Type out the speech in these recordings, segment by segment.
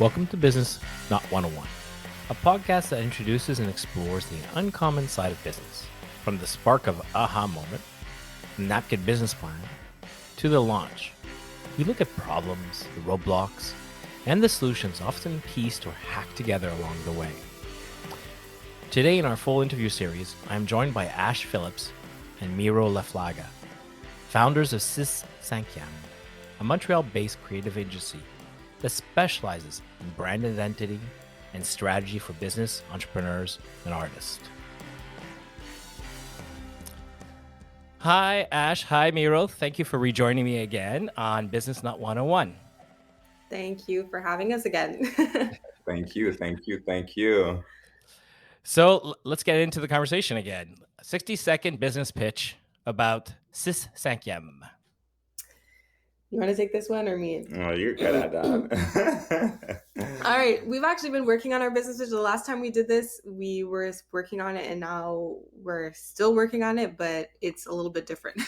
Welcome to Business Not 101, a podcast that introduces and explores the uncommon side of business, from the spark of aha moment, the napkin business plan, to the launch. We look at problems, the roadblocks, and the solutions often pieced or hacked together along the way. Today in our full interview series, I am joined by Phillips and Miro Laflaga, founders of Six Cinquième, a Montreal-based creative agency that specializes in brand identity and strategy for business, entrepreneurs, and artists. Hi, Ash. Hi, Miro. Thank you for rejoining me again on Business Not 101. Thank you for having us again. Thank you. So let's get into the conversation again. 60-second business pitch about Six Cinquième. You want to take this one or me? Oh, you're good at that. All right. We've actually been working on our businesses. The last time we did this, we were working on it, and now we're still working on it, but it's a little bit different.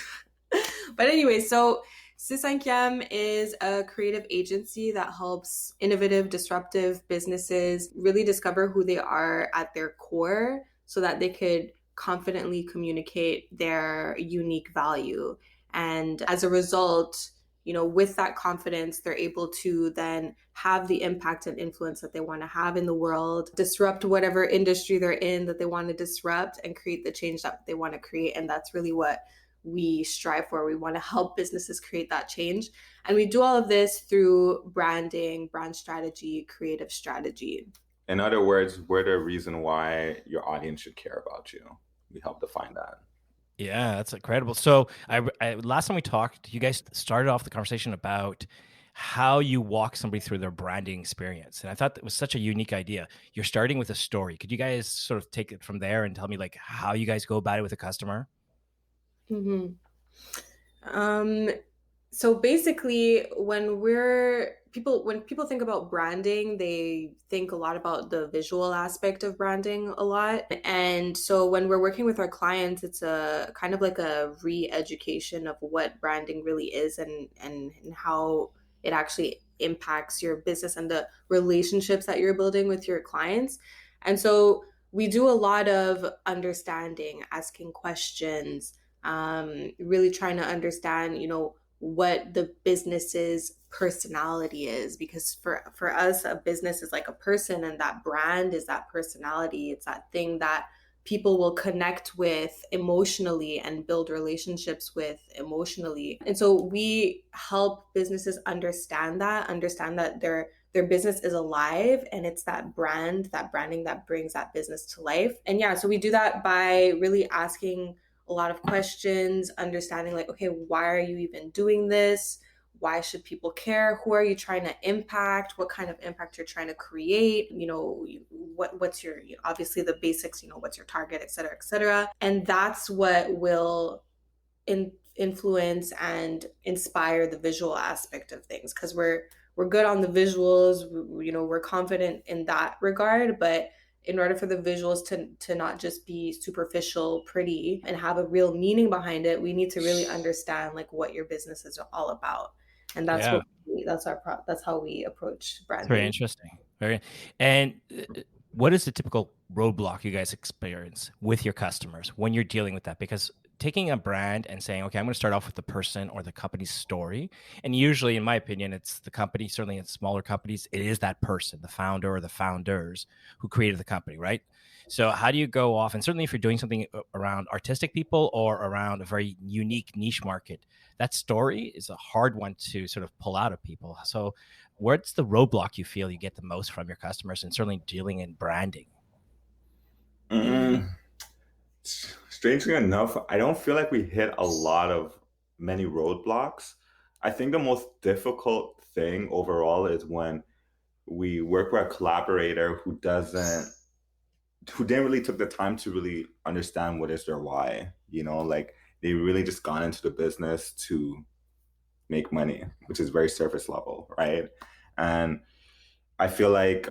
But anyway, so Six Cinquième is a creative agency that helps innovative, disruptive businesses really discover who they are at their core so that they could confidently communicate their unique value. And as a result, with that confidence, they're able to then have the impact and influence that they want to have in the world, disrupt whatever industry they're in that they want to disrupt, and create the change that they want to create. And that's really what we strive for. We want to help businesses create that change. And we do all of this through branding, brand strategy, creative strategy. In other words, we're the reason why your audience should care about you. We help define that. Yeah, that's incredible. So I last time we talked, you guys started off the conversation about how you walk somebody through their branding experience. And I thought that was such a unique idea. You're starting with a story. Could you guys sort of take it from there and tell me like how you guys go about it with a customer? Mm-hmm. So basically, when people think about branding, they think a lot about the visual aspect of branding a lot. And so when we're working with our clients, it's a kind of like a re-education of what branding really is and how it actually impacts your business and the relationships that you're building with your clients. And so we do a lot of understanding, asking questions, really trying to understand, what the business's personality is, because for us, a business is like a person, and that brand is that personality. It's that thing that people will connect with emotionally and build relationships with emotionally. And so we help businesses understand that their business is alive, and it's that branding that brings that business to life. And yeah, so we do that by really asking a lot of questions, understanding like, okay, why are you even doing this? Why should people care? Who are you trying to impact? What kind of impact you're trying to create? What's your, obviously the basics, what's your target, et cetera, et cetera. And that's what will influence and inspire the visual aspect of things, because we're good on the visuals. We're confident in that regard, but in order for the visuals to not just be superficial, pretty, and have a real meaning behind it, we need to really understand like what your business is all about. And that's that's how we approach branding. Very interesting. And what is the typical roadblock you guys experience with your customers when you're dealing with that? Because taking a brand and saying, okay, I'm going to start off with the person or the company's story. And usually, in my opinion, it's the company, certainly in smaller companies, it is that person, the founder or the founders who created the company, right? So how do you go off? And certainly if you're doing something around artistic people or around a very unique niche market, that story is a hard one to sort of pull out of people. So what's the roadblock you feel you get the most from your customers, and certainly dealing in branding? Strangely enough, I don't feel like we hit many roadblocks. I think the most difficult thing overall is when we work with a collaborator who didn't really took the time to really understand what is their why. Like they really just gone into the business to make money, which is very surface level, right? And I feel like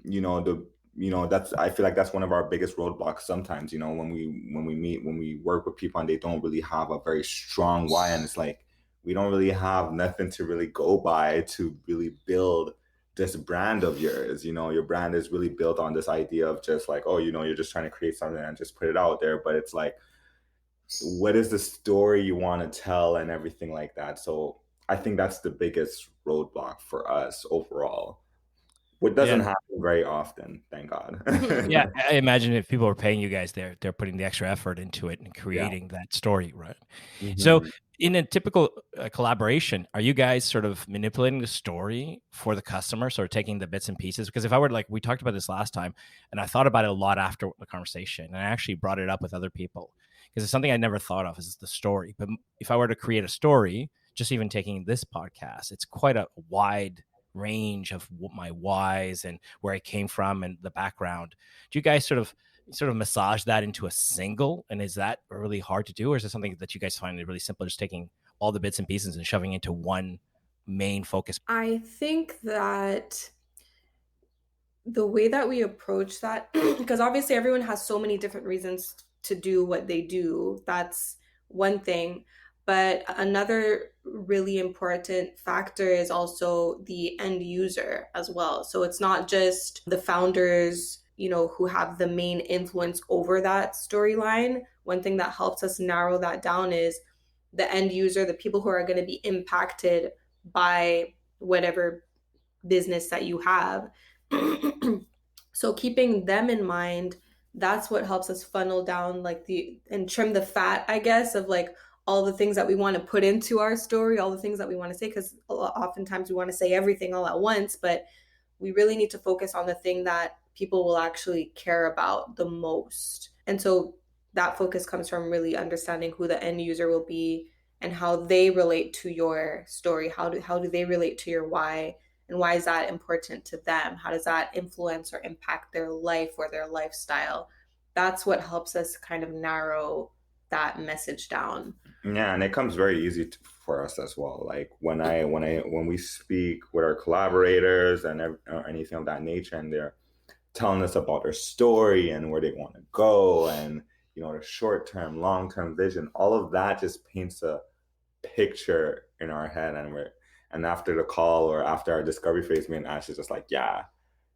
I feel like that's one of our biggest roadblocks sometimes. When we work with people and they don't really have a very strong why, and it's like we don't really have nothing to really go by to really build this brand of yours. Your brand is really built on this idea of just like, oh, you're just trying to create something and just put it out there. But it's like, what is the story you want to tell and everything like that. So I think that's the biggest roadblock for us overall. What doesn't Yeah. happen very often, thank God. Yeah, I imagine if people are paying you guys, they're putting the extra effort into it and Yeah. creating that story, right? So, Mhm. in a typical collaboration, are you guys sort of manipulating the story for the customer, sort of taking the bits and pieces? Because if I were like, we talked about this last time, and I thought about it a lot after the conversation, and I actually brought it up with other people because it's something I never thought of is the story. But if I were to create a story, just even taking this podcast, it's quite a wide range of my whys and where I came from and the background. Do you guys sort of massage that into a single? And is that really hard to do, or is it something that you guys find it really simple, just taking all the bits and pieces and shoving into one main focus? I think that the way that we approach that, because obviously everyone has so many different reasons to do what they do, that's one thing. But another really important factor is also the end user as well. So it's not just the founders, who have the main influence over that storyline. One thing that helps us narrow that down is the end user, the people who are going to be impacted by whatever business that you have. So keeping them in mind, that's what helps us funnel down and trim the fat, I guess, of like all the things that we want to put into our story, all the things that we want to say, because oftentimes we want to say everything all at once, but we really need to focus on the thing that people will actually care about the most. And so that focus comes from really understanding who the end user will be and how they relate to your story. How do they relate to your why? And why is that important to them? How does that influence or impact their life or their lifestyle? That's what helps us kind of narrow that message down. Yeah, and it comes very easy for us as well. Like when we speak with our collaborators and or anything of that nature, and they're telling us about their story and where they want to go, and their short-term, long-term vision, all of that just paints a picture in our head, and after the call or after our discovery phase, me and Ash is just like, yeah,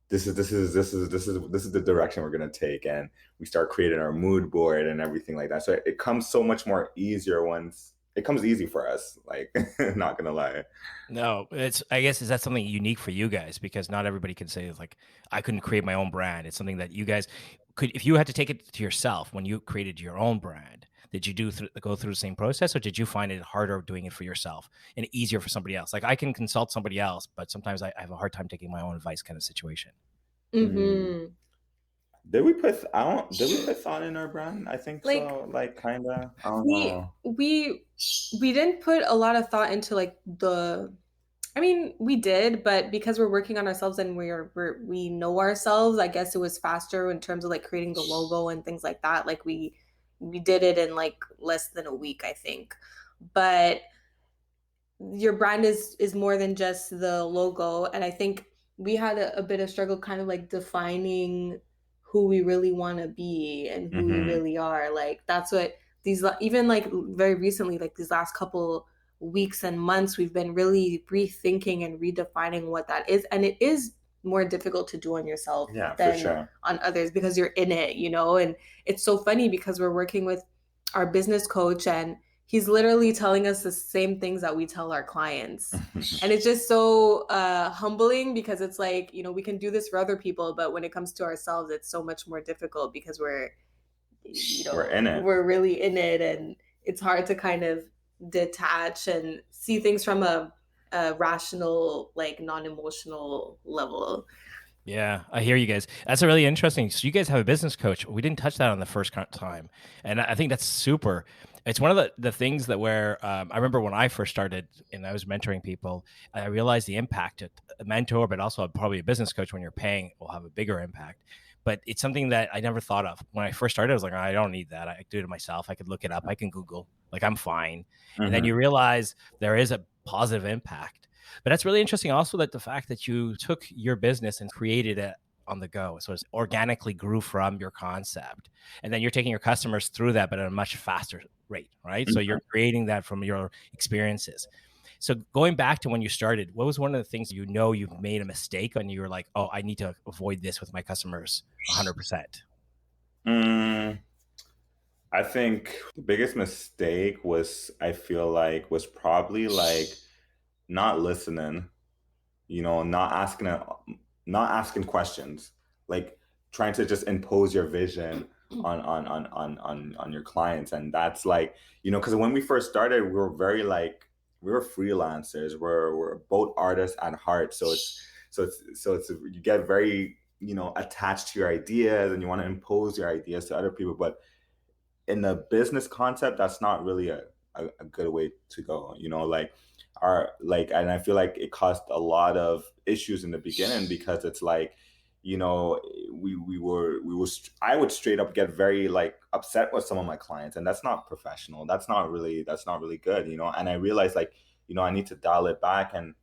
this is the direction we're gonna take, and we start creating our mood board and everything like that. So it comes so much more easier once it comes easy for us. Like, not gonna lie. No, I guess, is that something unique for you guys? Because not everybody can say like, I couldn't create my own brand. It's something that you guys could, if you had to take it to yourself when you created your own brand, did you go through the same process, or did you find it harder doing it for yourself and easier for somebody else? Like, I can consult somebody else, but sometimes I have a hard time taking my own advice kind of situation. Mm. Mm-hmm. Did we put I don't did we put thought in our brand? I think Like so. Like, kinda. I don't we know. we we didn't put a lot of thought into like the I mean, we did, but because we're working on ourselves and we know ourselves, I guess it was faster in terms of like creating the logo and things like that. Like we did it in like less than a week, I think. But your brand is more than just the logo, and I think we had a bit of struggle kind of like defining who we really want to be and who we Hmm. really are. Like that's what even like very recently, like these last couple weeks and months, we've been really rethinking and redefining what that is, and it is more difficult to do on yourself Yeah, for than sure. on others because you're in it, and it's so funny because we're working with our business coach, and he's literally telling us the same things that we tell our clients. And it's just so humbling because it's like, we can do this for other people, but when it comes to ourselves, it's so much more difficult because We're in it. we're really in it, and it's hard to kind of detach and see things from a rational, like non-emotional level. Yeah, I hear you guys. That's a really interesting. So you guys have a business coach. We didn't touch that on the first time, and I think that's super. It's one of the things that where I remember when I first started and I was mentoring people, I realized the impact that a mentor, but also probably a business coach when you're paying will have a bigger impact. But it's something that I never thought of when I first started. I was like, I don't need that. I can do it myself. I could look it up. I can Google. Like, I'm fine. And then Hmm. you realize there is a positive impact. But that's really interesting also, that the fact that you took your business and created it on the go. So it organically grew from your concept. And then you're taking your customers through that, but at a much faster rate, right? So you're creating that from your experiences. So going back to when you started, what was one of the things you made a mistake and you were like, oh, I need to avoid this with my customers 100%? Mm, I think the biggest mistake was, I feel like, was probably like not listening, not asking questions, like trying to just impose your vision on your clients. And that's like, because when we first started, we were very like, we were freelancers, we're both artists at heart. So it's you get very, attached to your ideas, and you want to impose your ideas to other people. But in the business concept, that's not really a good way to go, like and I feel like it caused a lot of issues in the beginning, because it's like, you know I would straight up get very like upset with some of my clients, and that's not professional. That's not really good, and I realized, like, I need to dial it back and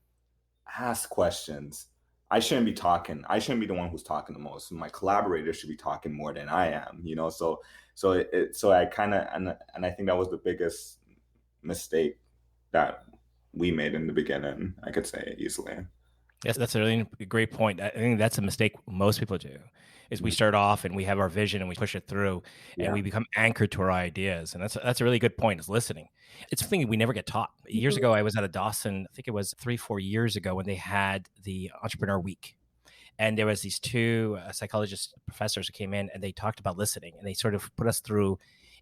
ask questions. I shouldn't be talking. I shouldn't be the one who's talking the most. My collaborators should be talking more than I am, so I kind of, and I think that was the biggest mistake that we made in the beginning, I could say easily. Yes, that's a really great point. I think that's a mistake most people do, is we start off and we have our vision and we push it through and Yeah. we become anchored to our ideas. And that's a really good point, is listening. It's something we never get taught. Years ago, I was at a Dawson, I think it was 3-4 years ago, when they had the Entrepreneur Week. And there was these two psychologist professors who came in and they talked about listening, and they sort of put us through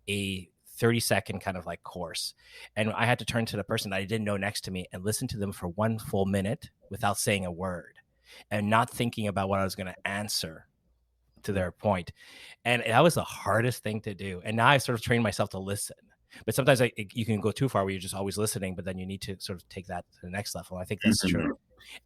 a 30-second kind of like course. And I had to turn to the person that I didn't know next to me and listen to them for 1 full minute without saying a word and not thinking about what I was going to answer to their point. And that was the hardest thing to do. And now I sort of trained myself to listen. But sometimes you can go too far where you're just always listening, but then you need to sort of take that to the next level. I think that's true.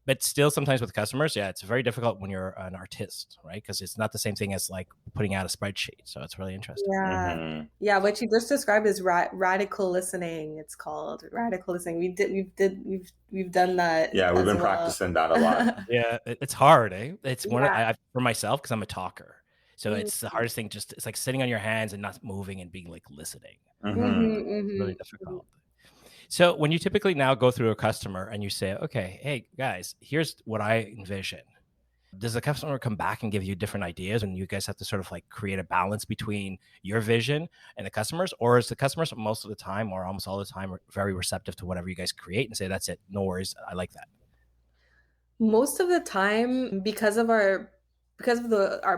But still, sometimes with customers, yeah, it's very difficult when you're an artist, right? Because it's not the same thing as like putting out a spreadsheet. So it's really interesting. Yeah. Yeah, what you just described is radical listening. It's called radical listening. We've done that. Yeah, we've as been well. practicing that a lot. Yeah, it's hard, eh? It's one Yeah. for myself, because I'm a talker. So Mhm. it's the hardest thing. Just it's like sitting on your hands and not moving and being like listening. Really difficult. So when you typically now go through a customer and you say, okay, hey guys, here's what I envision. Does the customer come back and give you different ideas, and you guys have to sort of like create a balance between your vision and the customers? Or is the customers most of the time, or almost all the time, very receptive to whatever you guys create and say, that's it, no worries, I like that? Most of the time, because of our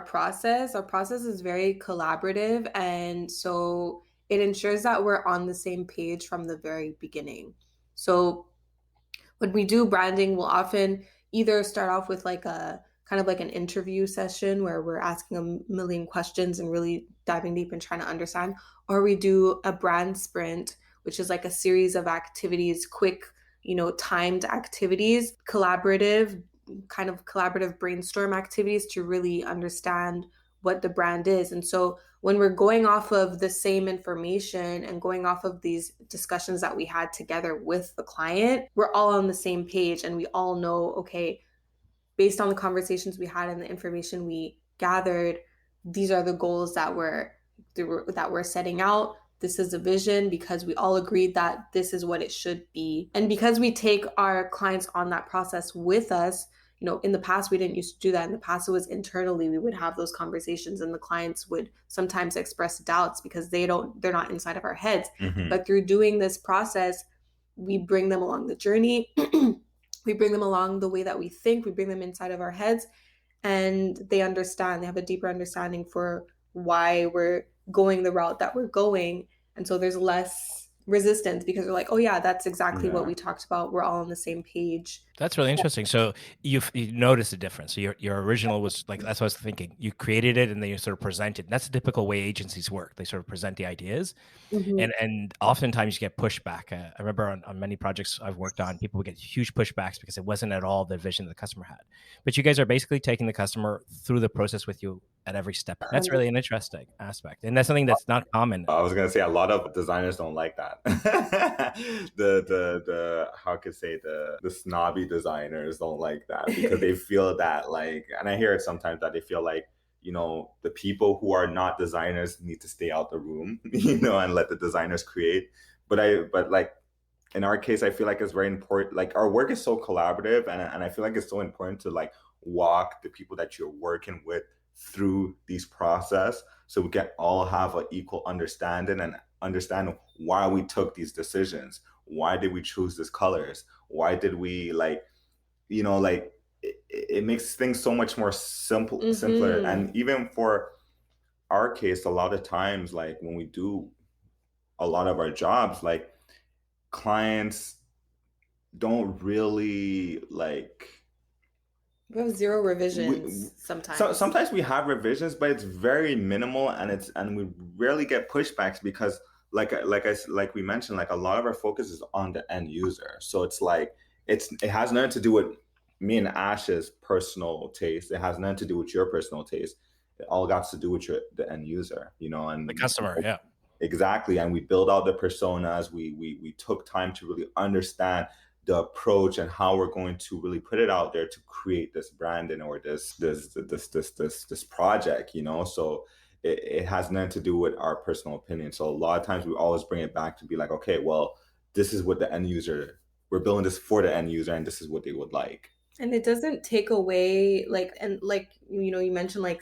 process is very collaborative, and so it ensures that we're on the same page from the very beginning. So when we do branding, we'll often either start off with like a kind of like an interview session where we're asking a million questions and really diving deep and trying to understand, or we do a brand sprint, which is like a series of activities, quick, timed activities, collaborative brainstorm activities to really understand what the brand is. And so when we're going off of the same information and going off of these discussions that we had together with the client, we're all on the same page, and we all know, okay, based on the conversations we had and the information we gathered, these are the goals that we're setting out. This is a vision, because we all agreed that this is what it should be. And because we take our clients on that process with us, in the past, we didn't used to do that. In the past, it was internally, we would have those conversations, and the clients would sometimes express doubts because they're not inside of our heads. But through doing this process, we bring them along the journey. We bring them along the way that we think. We bring them inside of our heads, and they understand. They have a deeper understanding for why we're going the route that we're going. And so there's less resistance, because they're like, oh yeah, that's exactly what we talked about. We're all on the same page. That's really interesting. So you noticed the difference. So your original was like, that's what I was thinking. You created it and then you sort of presented. That's the typical way agencies work. They sort of present the ideas, and oftentimes you get pushback. I remember on many projects I've worked on, people would get huge pushbacks because it wasn't at all the vision the customer had. But you guys are basically taking the customer through the process with you at every step. That's really an interesting aspect, and that's something that's not common. I was gonna say a lot of designers don't like that. the how could I say the snobby designers don't like that, because they feel that, like, and I hear it sometimes, that they feel like, the people who are not designers need to stay out the room, and let the designers create. But like, in our case, I feel like it's very important. Like our work is so collaborative, and I feel like it's so important to like walk the people that you're working with through these process so we can all have an equal understanding and understand why we took these decisions. Why did we choose these colors? Why did we like, like it makes things so much more simpler. And even for our case, a lot of times, like when we do a lot of our jobs, like clients don't really like We have zero we revisions so sometimes. sometimes we have revisions, but it's very minimal, and we rarely get pushbacks because like we mentioned, like a lot of our focus is on the end user. So it's like it has nothing to do with me and Ash's personal taste. It has nothing to do with your personal taste. It all got to do with the end user, The and customer, yeah. exactly. And we build out the personas. We took time to really understand the approach and how we're going to really put it out there to create this branding or this project, So it has nothing to do with our personal opinion. So a lot of times we always bring it back to be like, okay, well, this is what the end user, we're building this for the end user, and this is what they would like. And it doesn't take away like, and like, you mentioned like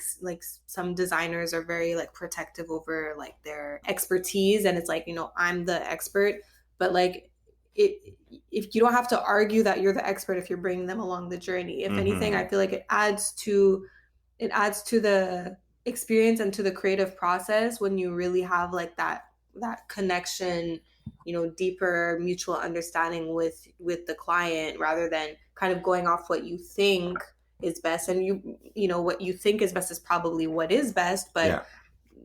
some designers are very like protective over like their expertise, and it's like, I'm the expert, but like it if you don't have to argue that you're the expert if you're bringing them along the journey. If anything, I feel like it adds to the experience and to the creative process when you really have like that connection, deeper mutual understanding with the client, rather than kind of going off what you think is best. And what you think is best is probably what is best, but Yeah.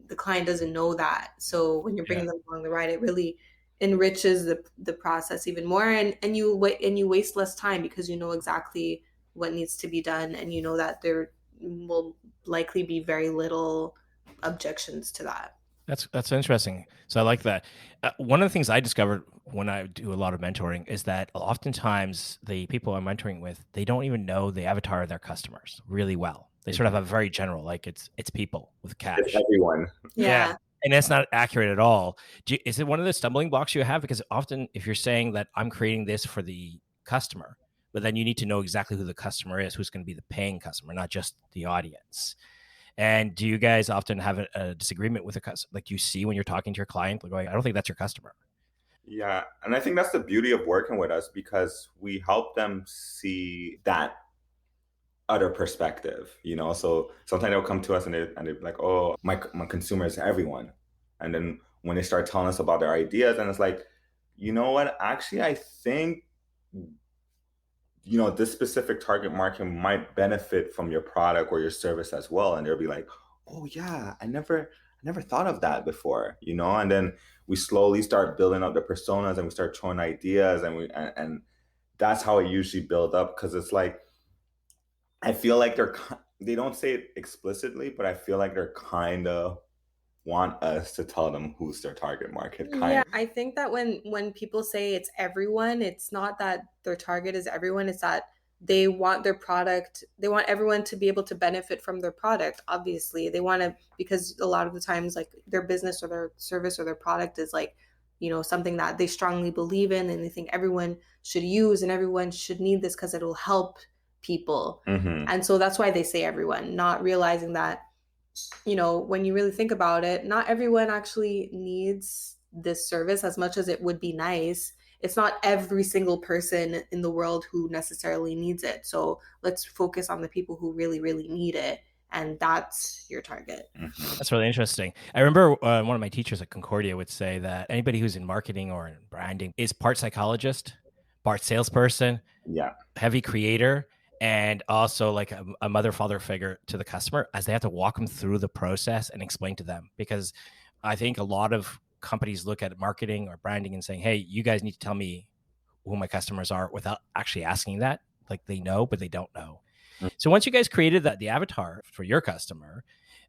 the client doesn't know that. So when you're Yeah. bringing them along the ride, it really enriches the process even more, and you waste less time because you know exactly what needs to be done, and you know that there will likely be very little objections to that. That's interesting. So I like that. One of the things I discovered when I do a lot of mentoring is that oftentimes the people I'm mentoring with, they don't even know the avatar of their customers really well. They sort of have a very general, like it's people with It's cash. everyone. Yeah. And that's not accurate at all. Is it one of the stumbling blocks you have? Because often if you're saying that I'm creating this for the customer, but then you need to know exactly who the customer is, who's going to be the paying customer, not just the audience. And do you guys often have a disagreement with a customer? Like you see when you're talking to your client, like going, I don't think that's your customer. Yeah, and I think that's the beauty of working with us because we help them see that other perspective, So sometimes they'll come to us and they're like, "Oh, my consumer is everyone," and then when they start telling us about their ideas, and it's like, you know what? Actually, I think this specific target market might benefit from your product or your service as well, and they'll be like, "Oh yeah, I never thought of that before," And then we slowly start building up the personas, and we start throwing ideas, and that's how it usually build up because it's like I feel like they don't say it explicitly, but I feel like they're kind of want us to tell them who's their target market, kind Yeah, of. I think that when people say it's everyone, it's not that their target is everyone, it's that they want everyone to be able to benefit from their product. Obviously, they want to, because a lot of the times like their business or their service or their product is like, something that they strongly believe in, and they think everyone should use and everyone should need this because it'll help people. Hmm. And so that's why they say everyone, not realizing that when you really think about it, not everyone actually needs this service as much as it would be nice. It's not every single person in the world who necessarily needs it. So let's focus on the people who really, really need it. And that's your target. That's really interesting. I remember one of my teachers at Concordia would say that anybody who's in marketing or in branding is part psychologist, part salesperson, Yeah. heavy creator, and also like a mother father figure to the customer, as they have to walk them through the process and explain to them. Because I think a lot of companies look at marketing or branding and saying, hey, you guys need to tell me who my customers are, without actually asking that. Like they know, but they don't know. So once you guys created the avatar for your customer,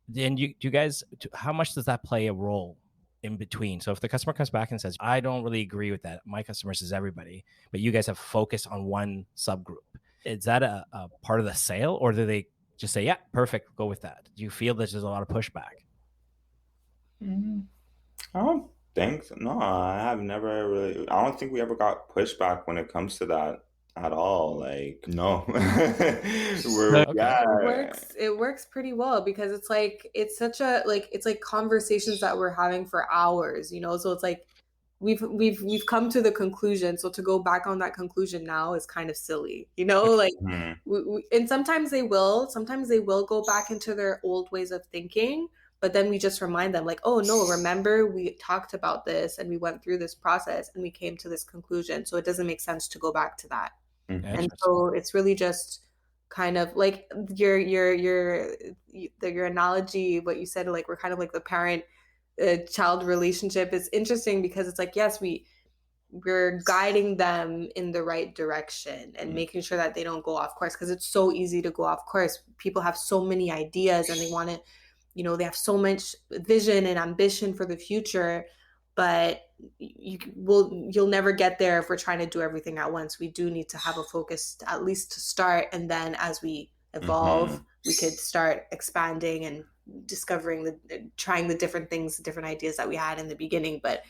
then you guys, how much does that play a role in between? So if the customer comes back and says, I don't really agree with that, my customers is everybody, but you guys have focused on one subgroup, is that a part of the sale, or do they just say, yeah, perfect, go with that? Do you feel that there's a lot of pushback? Um, Thanks. No, I have never really. I don't think we ever got pushback when it comes to that at all. Like, no, we're Okay. yeah. It works pretty well because it's like it's such a like it's like conversations that we're having for hours, you know? So it's like we've come to the conclusion. So to go back on that conclusion now is kind of silly, you know? Like Mhm. and sometimes they will go back into their old ways of thinking, but then we just remind them like, oh no, remember we talked about this and we went through this process and we came to this conclusion. So it doesn't make sense to go back to that. And Mhm. Interesting. so it's really just kind of like your analogy, what you said, like we're kind of like the parent child relationship is interesting because it's like, yes, we're guiding them in the right direction and making sure that they don't go off course because it's so easy to go off course. People have so many ideas and they want to, you know, they have so much vision and ambition for the future, but you'll never get there if we're trying to do everything at once. We do need to have a focus at least to start, and then as we evolve, Mhm. we could start expanding and discovering trying the different things, the different ideas that we had in the beginning. But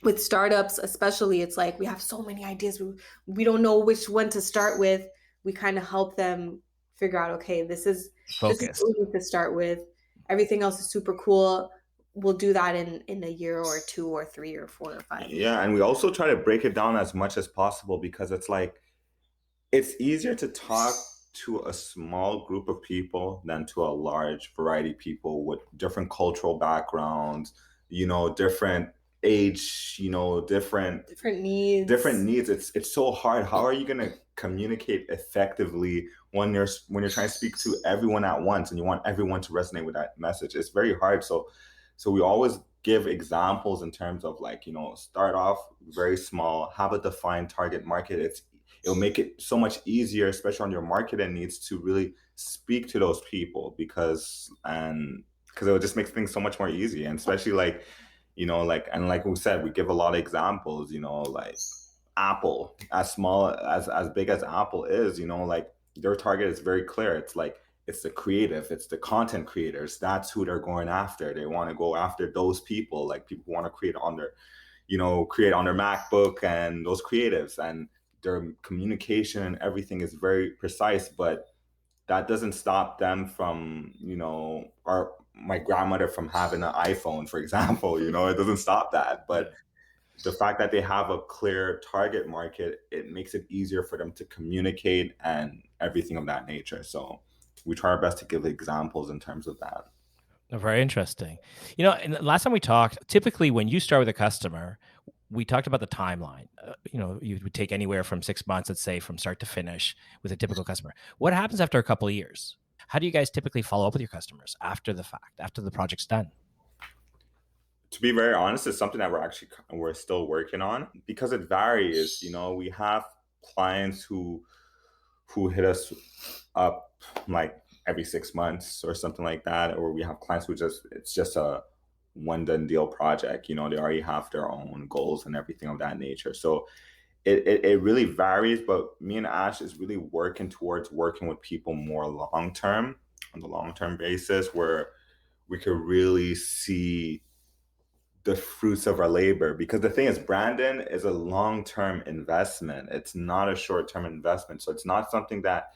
with startups especially, it's like we have so many ideas, we don't know which one to start with. We kind of help them figure out, okay, this is Focus. what we need to start with. Everything else is super cool. We'll do that in a year or two or three or 4 or 5 years. Yeah, and we also try to break it down as much as possible because it's like it's easier to talk to a small group of people than to a large variety of people with different cultural backgrounds, different age, different Different needs. needs. It's so hard. How are you going to communicate effectively when you're trying to speak to everyone at once and you want everyone to resonate with that message? It's very hard. So we always give examples in terms of like, start off very small, have a defined target market. It'll make it so much easier, especially on your marketing needs, to really speak to those people because it just makes things so much more easy. And especially like, like we said, we give a lot of examples, like Apple, as small as big as Apple is, like their target is very clear. It's like it's the creative, it's the content creators. That's who they're going after. They want to go after those people, like people who want to create on their MacBook, and those creatives, and their communication and everything is very precise. But that doesn't stop them from, or my grandmother from having an iPhone, for example. It doesn't stop that. Yeah. But the fact that they have a clear target market, it makes it easier for them to communicate and everything of that nature. So we try our best to give examples in terms of that. Very interesting. And the last time we talked, typically when you start with a customer, we talked about the timeline. You would take anywhere from 6 months, let's say, from start to finish with a typical customer. What happens after a couple of years? How do you guys typically follow up with your customers after the fact, after the project's done? To be very honest, it's something that we're still working on because it varies. We have clients who hit us up like every 6 months or something like that, or we have clients who it's just a one done deal project. They already have their own goals and everything of that nature. So it really varies, but me and Ash is really working towards working with people more long term, on the long term basis, where we could really see the fruits of our labor. Because the thing is, Brandon is a long term investment. It's not a short term investment. So it's not something that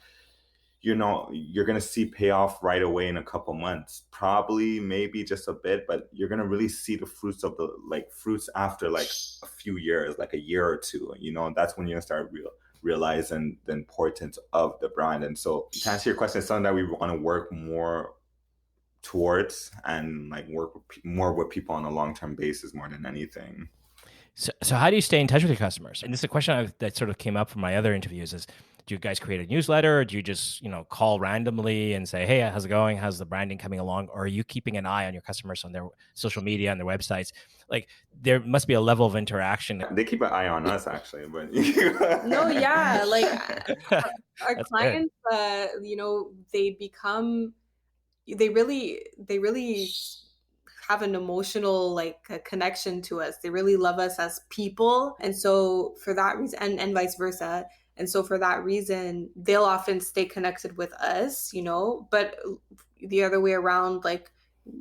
you're going to see payoff right away in a couple months, probably maybe just a bit, but you're going to really see the fruits of the like fruits after like a few years, like a year or two. That's when you're going to start realizing the importance of the brand. And so to answer your question, it's something that we want to work more towards and like work more with people on a long-term basis more than anything. So how do you stay in touch with your customers? And this is a question that sort of came up from my other interviews is, do you guys create a newsletter, or do you just, call randomly and say, hey, how's it going? How's the branding coming along? Or are you keeping an eye on your customers on their social media and their websites? Like there must be a level of interaction. They keep an eye on us actually, but No, yeah, like our That's good. clients, they really have an emotional like a connection to us. They really love us as people, and so for that reason, and vice versa. And so for that reason, they'll often stay connected with us, but the other way around, like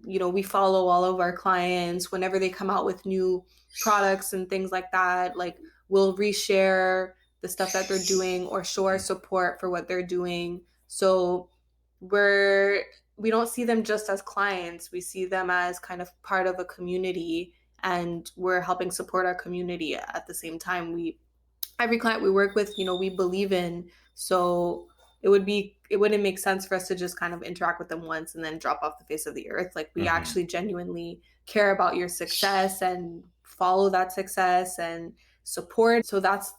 we follow all of our clients whenever they come out with new products and things like that. Like, we'll reshare the stuff that they're doing or show our support for what they're doing. So we're we don't see them just as clients. We see them as kind of part of a community, and we're helping support our community at the same time. Every client we work with, we believe in. So it wouldn't make sense for us to just kind of interact with them once and then drop off the face of the earth. Like, we actually genuinely care about your success and follow that success and support. So that's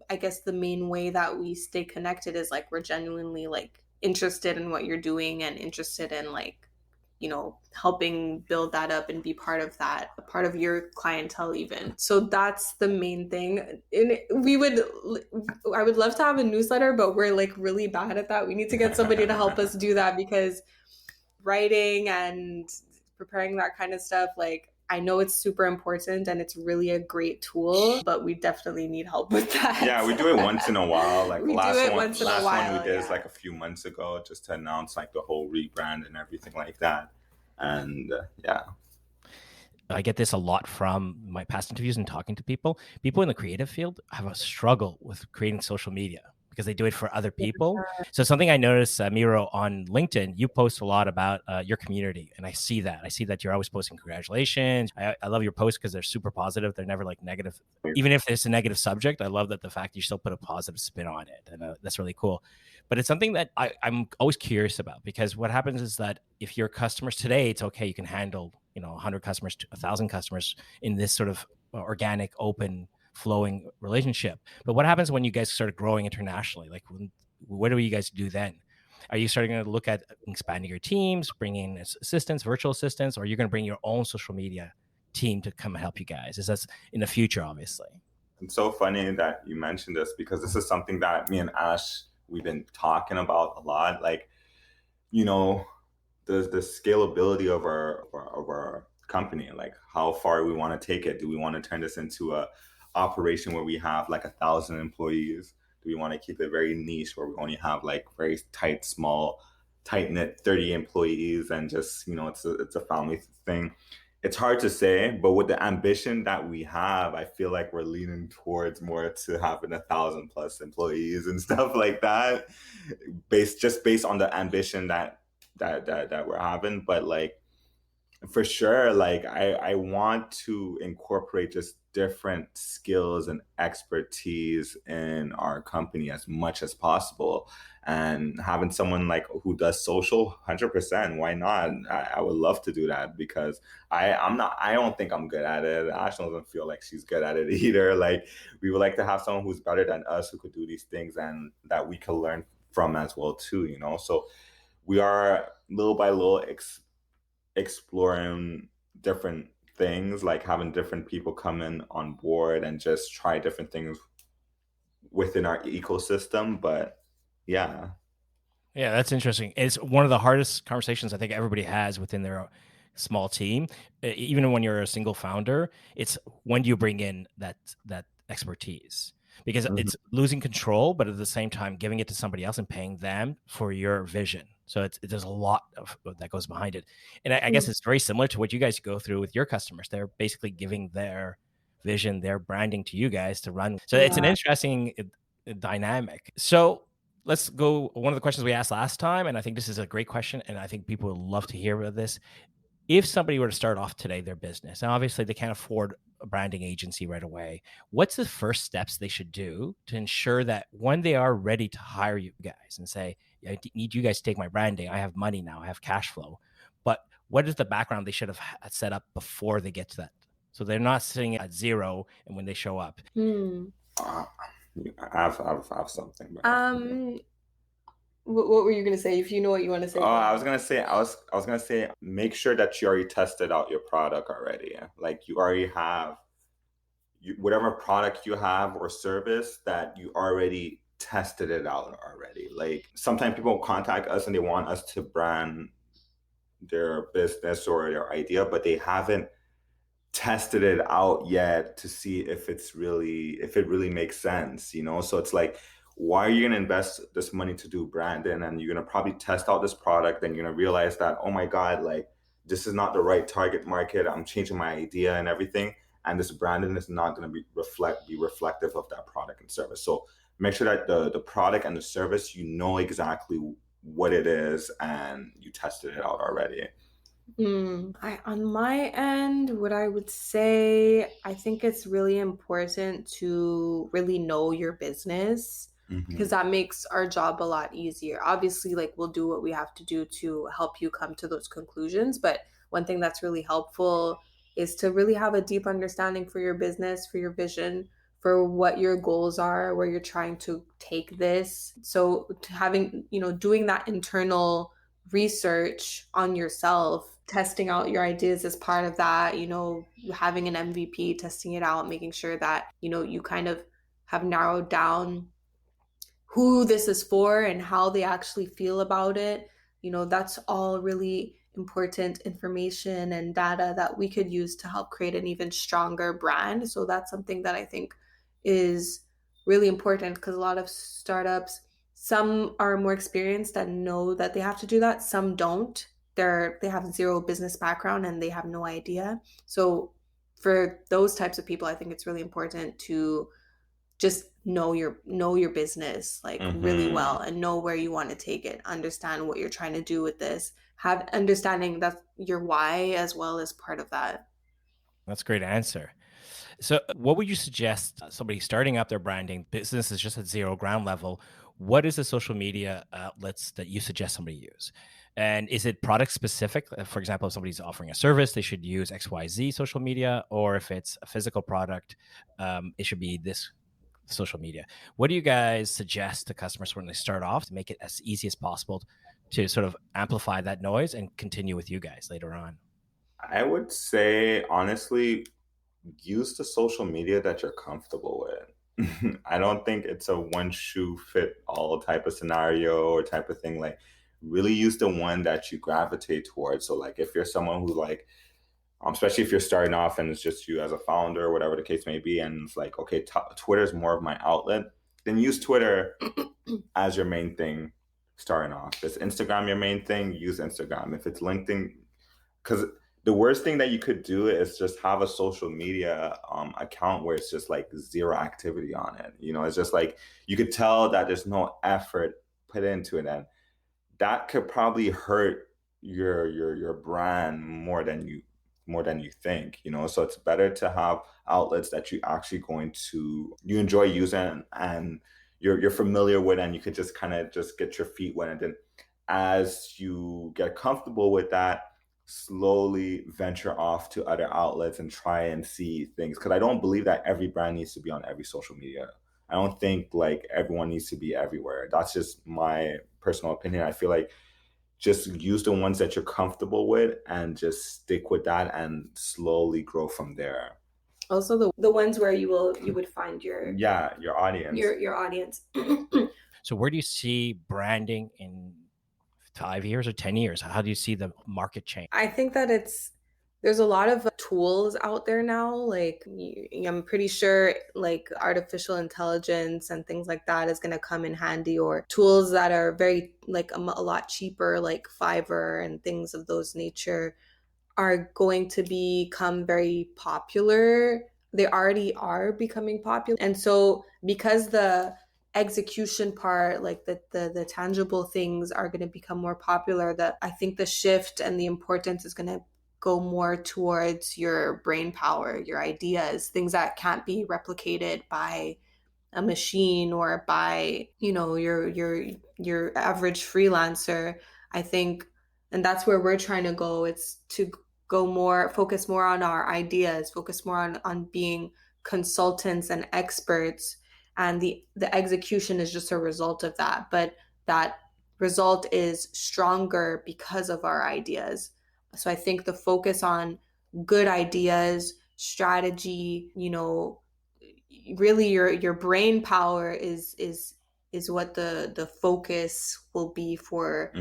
I guess the main way that we stay connected, is like we're genuinely like interested in what you're doing and interested in like helping build that up and be part of that, a part of your clientele even. So that's the main thing. And I would love to have a newsletter, but we're like really bad at that. We need to get somebody to help us do that, because writing and preparing that kind of stuff, like, I know it's super important and it's really a great tool, but we definitely need help with that. Yeah, we do it once in a while. Like, we the do it last once in a while, one we did is like a few months ago, just to announce like the whole rebrand and everything like that. And yeah. I get this a lot from my past interviews and talking to people. People in the creative field have a struggle with creating social media because they do it for other people. So something I noticed, Miro, on LinkedIn, you post a lot about your community, and I see that. I see that you're always posting congratulations. I love your posts because they're super positive. They're never like negative. Even if it's a negative subject, I love that the fact you still put a positive spin on it, and that's really cool. But it's something that I'm always curious about, because what happens is that if your customers today, it's okay, you can handle 100 customers to 1,000 customers in this sort of organic, open, flowing relationship. But what happens when you guys start growing internationally? Like, what do you guys do then? Are you starting to look at expanding your teams, bringing assistants, virtual assistants, or are you going to bring your own social media team to come and help you guys? Is that in the future, obviously? It's so funny that you mentioned this, because this is something that me and Ash, we've been talking about a lot. Like, the scalability of our company, like how far we want to take it. Do we want to turn this into a operation where we have like 1,000 employees? Do we want to keep it very niche, where we only have like very tight, small, tight knit 30 employees, and just it's a family thing? It's hard to say, but with the ambition that we have, I feel like we're leaning towards more to having 1,000+ employees and stuff like that, based on the ambition that we're having. But like, for sure, like I want to incorporate just different skills and expertise in our company as much as possible, and having someone like who does social, 100%, why not? I would love to do that, because I don't think I'm good at it. Ash doesn't feel like she's good at it either. Like, we would like to have someone who's better than us, who could do these things, and that we can learn from as well too, so we are little by little exploring different things, like having different people come in on board and just try different things within our ecosystem. But yeah. Yeah, that's interesting. It's one of the hardest conversations I think everybody has within their small team. Even when you're a single founder, it's when do you bring in that expertise? Because it's losing control, but at the same time giving it to somebody else and paying them for your vision. So there's a lot of that goes behind it. And I guess it's very similar to what you guys go through with your customers. They're basically giving their vision, their branding to you guys to run. So it's an interesting dynamic. So let's go. One of the questions we asked last time, and I think this is a great question, and I think people would love to hear about this. If somebody were to start off today their business, and obviously they can't afford a branding agency right away, what's the first steps they should do to ensure that when they are ready to hire you guys and say, I need you guys to take my branding, I have money now, I have cash flow, but what is the background they should have set up before they get to that? So they're not sitting at zero and when they show up. I have something. What were you going to say? If you know what you want to say. I was going to say, make sure that you already tested out your product already. Like, you already have whatever product you have or service, that you already tested it out already. Like, sometimes people contact us and they want us to brand their business or their idea, but they haven't tested it out yet to see if it really makes sense, So it's like, why are you going to invest this money to do branding, and you're going to probably test out this product, and you're going to realize that, oh my God, like, this is not the right target market. I'm changing my idea and everything. And this branding is not going to be reflective of that product and service. So make sure that the product and the service, you know exactly what it is and you tested it out already. On my end, what I would say, I think it's really important to really know your business because that makes our job a lot easier. Obviously, like we'll do what we have to do to help you come to those conclusions, but one thing that's really helpful is to really have a deep understanding for your business, for your vision, for what your goals are, where you're trying to take this. So having, doing that internal research on yourself, testing out your ideas as part of that, having an MVP, testing it out, making sure that, you kind of have narrowed down who this is for and how they actually feel about it. That's all really important information and data that we could use to help create an even stronger brand. So that's something that I think is really important because a lot of startups, some are more experienced and know that they have to do that, some don't. They have zero business background and they have no idea. So for those types of people, I think it's really important to just know your business like really well and know where you want to take it, understand what you're trying to do with this, have understanding that your why as well as part of that. That's a great answer. So, what would you suggest somebody starting up their branding business is just at zero ground level? What is the social media outlets that you suggest somebody use? And is it product specific? For example, if somebody's offering a service, they should use XYZ social media, or if it's a physical product, it should be this social media. What do you guys suggest to customers when they start off to make it as easy as possible to sort of amplify that noise and continue with you guys later on? I would say, honestly, use the social media that you're comfortable with. I don't think it's a one shoe fit all type of scenario or type of thing. Like, really use the one that you gravitate towards. So, like, if you're someone who, like, especially if you're starting off and it's just you as a founder, whatever the case may be, and it's like, okay, Twitter is more of my outlet, then use Twitter as your main thing starting off. If it's Instagram your main thing, use Instagram. If it's LinkedIn, because the worst thing that you could do is just have a social media account where it's just like zero activity on it. It's just like you could tell that there's no effort put into it, and that could probably hurt your brand more than you think. So it's better to have outlets that you enjoy using and you're familiar with, and you could just kind of just get your feet wet, and then as you get comfortable with that, slowly venture off to other outlets and try and see things, because I don't believe that every brand needs to be on every social media. I don't think like everyone needs to be everywhere. That's just my personal opinion. I feel like just use the ones that you're comfortable with and just stick with that and slowly grow from there. Also the ones where you would find your audience. your audience. So, where do you see branding in 5 years or 10 years? How do you see the market change? I think that there's a lot of tools out there now. Like I'm pretty sure like artificial intelligence and things like that is going to come in handy, or tools that are very like a lot cheaper, like Fiverr and things of those nature are going to become very popular. They already are becoming popular. And so because the execution part, like the tangible things are going to become more popular, that I think the shift and the importance is going to go more towards your brain power, your ideas, things that can't be replicated by a machine or by, your average freelancer. I think, and that's where we're trying to go. It's to focus more on our ideas, focus more on being consultants and experts, and the execution is just a result of that, but that result is stronger because of our ideas. So I think the focus on good ideas, strategy, really your brain power is what the focus will be for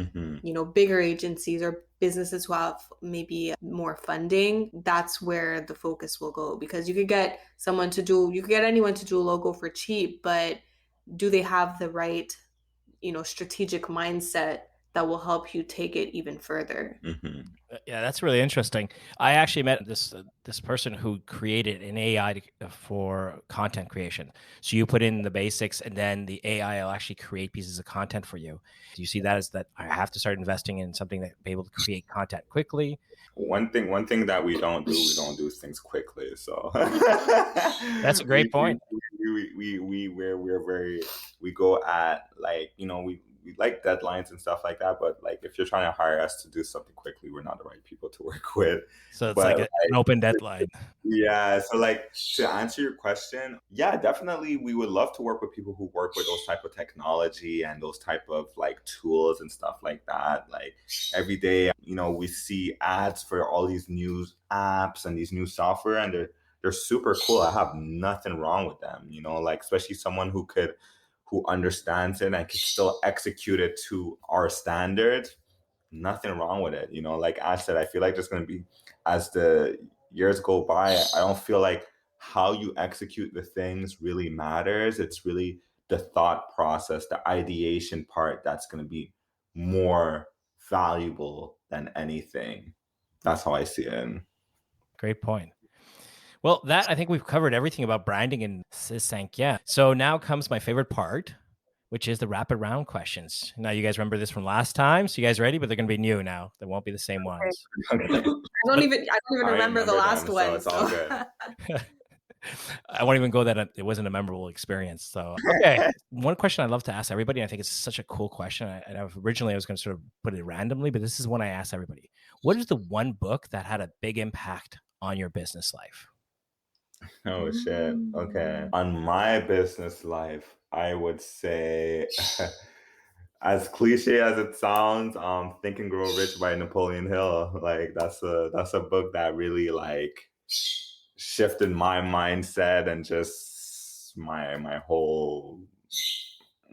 bigger agencies or businesses who have maybe more funding. That's where the focus will go, because you could get anyone to do a logo for cheap, but do they have the right strategic mindset that will help you take it even further. Mm-hmm. Yeah, that's really interesting. I actually met this person who created an AI for content creation. So you put in the basics, and then the AI will actually create pieces of content for you. Do you see that as that I have to start investing in something that be able to create content quickly? One thing that we don't do things quickly. So That's a great point. we're very, we go at, like, we like deadlines and stuff like that, but like if you're trying to hire us to do something quickly, we're not the right people to work with. So it's But like an open deadline. yeah, so like, to answer your question, yeah, definitely we would love to work with people who work with those type of technology and those type of like tools and stuff like that. Like every day, we see ads for all these new apps and these new software, and they're super cool. I have nothing wrong with them, like, especially someone who understands it and can still execute it to our standards. Nothing wrong with it. Like I said, I feel like there's going to be, as the years go by, I don't feel like how you execute the things really matters. It's really the thought process, the ideation part, that's going to be more valuable than anything. That's how I see it. Great point. Well, I think we've covered everything about branding in Six Cinquième. So now comes my favorite part, which is the rapid round questions. Now, you guys remember this from last time, so you guys ready? But they're going to be new now. They won't be the same ones. Okay. I don't even remember the last them, one. so it's all good. I won't even go that it wasn't a memorable experience. So, okay. One question I love to ask everybody, I think it's such a cool question. Originally I was going to sort of put it randomly, but this is one I ask everybody. What is the one book that had a big impact on your business life? Oh shit. Okay. On my business life, I would say, as cliche as it sounds, Think and Grow Rich by Napoleon Hill. Like that's a book that really like shifted my mindset, and just my whole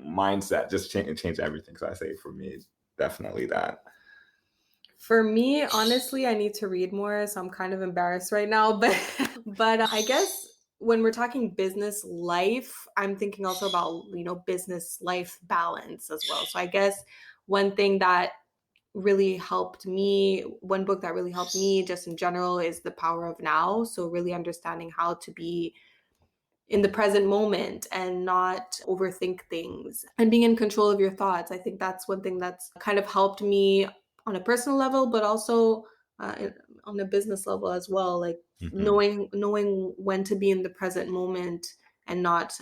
mindset just changed everything. So I say, for me, definitely that. For me, honestly, I need to read more, so I'm kind of embarrassed right now. But I guess when we're talking business life, I'm thinking also about, business life balance as well. So I guess one thing that really helped me, one book that really helped me just in general, is The Power of Now. So really understanding how to be in the present moment and not overthink things and being in control of your thoughts. I think that's one thing that's kind of helped me on a personal level, but also on a business level as well. Like knowing when to be in the present moment and not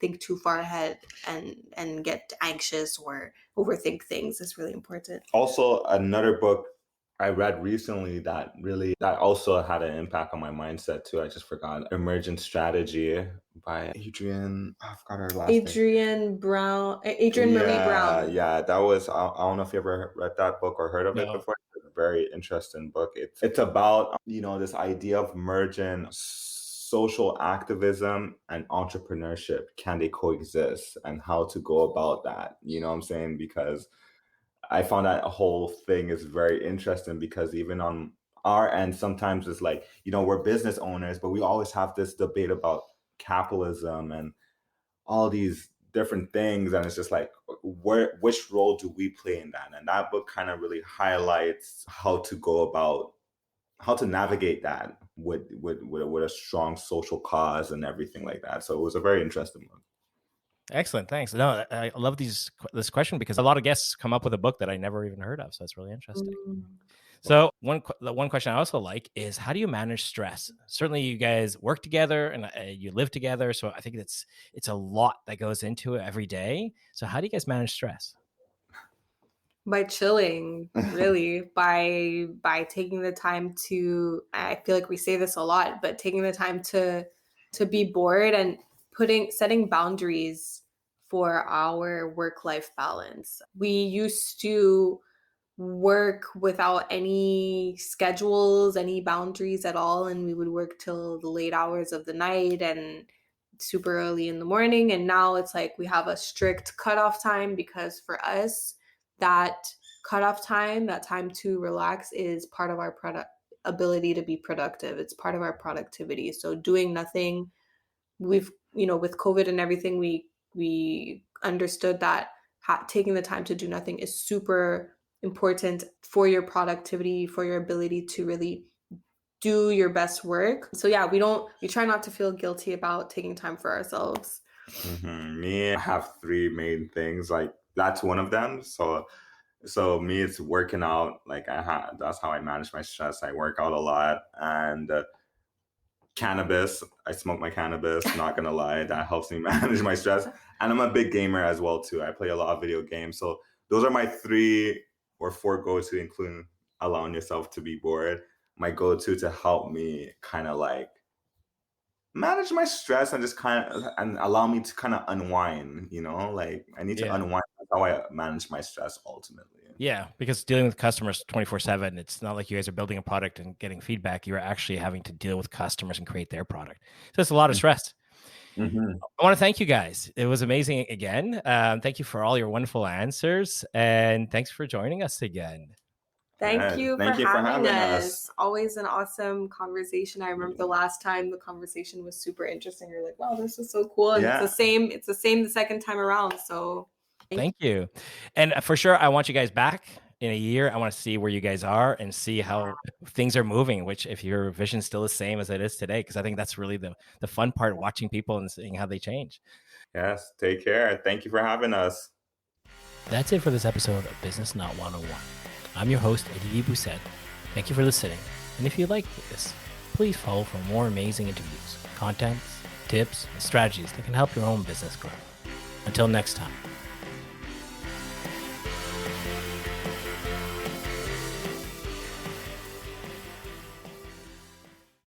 think too far ahead and get anxious or overthink things is really important. Also, another book I read recently that also had an impact on my mindset too. I just forgot. Emergent Strategy by Adrian. I forgot her last name. Adrian Marie Brown. Yeah, that was. I don't know if you ever read that book or heard of it No. before. It's a very interesting book. It's about this idea of merging social activism and entrepreneurship. Can they coexist, and how to go about that? You know what I'm saying? Because I found that whole thing is very interesting, because even on our end, sometimes it's like, we're business owners, but we always have this debate about capitalism and all these different things. And it's just like, which role do we play in that? And that book kind of really highlights how to go about, how to navigate that with a strong social cause and everything like that. So it was a very interesting book. Excellent. Thanks. No, I love this question because a lot of guests come up with a book that I never even heard of. So it's really interesting. So the one question I also like is, how do you manage stress? Certainly you guys work together and you live together. So I think it's a lot that goes into it every day. So how do you guys manage stress? By chilling, really, by taking the time to, I feel like we say this a lot, but taking the time to be bored and setting boundaries for our work-life balance. We used to work without any schedules, any boundaries at all, and we would work till the late hours of the night and super early in the morning. And now it's like we have a strict cutoff time, because for us, that cutoff time, that time to relax, is part of our ability to be productive. It's part of our productivity. So doing nothing, we've, with COVID and everything, we understood that taking the time to do nothing is super important for your productivity, for your ability to really do your best work. So yeah, we try not to feel guilty about taking time for ourselves. Me, I have three main things. Like that's one of them. So me, it's working out. Like that's how I manage my stress. I work out a lot, and cannabis. I smoke my cannabis. Not gonna lie, that helps me manage my stress. And I'm a big gamer as well too. I play a lot of video games. So those are my 3 or 4 go-to, including allowing yourself to be bored. My go-to to help me kind of like manage my stress and just kind of and allow me to kind of unwind. Like I need to Yeah. unwind. That's how I manage my stress ultimately. Yeah, because dealing with customers 24/7, it's not like you guys are building a product and getting feedback. You're actually having to deal with customers and create their product. So it's a lot of stress. Mm-hmm. I want to thank you guys. It was amazing again. Thank you for all your wonderful answers, and thanks for joining us again. Thank you for you for having having us. Always an awesome conversation. I remember the last time the conversation was super interesting. You're like, wow, this is so cool. And Yeah. it's the same the second time around. So Thank you. And for sure, I want you guys back in a year. I want to see where you guys are and see how things are moving, which if your vision's still the same as it is today, because I think that's really the fun part, watching people and seeing how they change. Yes. Take care. Thank you for having us. That's it for this episode of Business Not 101. I'm your host, Eddie Bousset. Thank you for listening. And if you like this, please follow for more amazing interviews, contents, tips, and strategies that can help your own business grow. Until next time.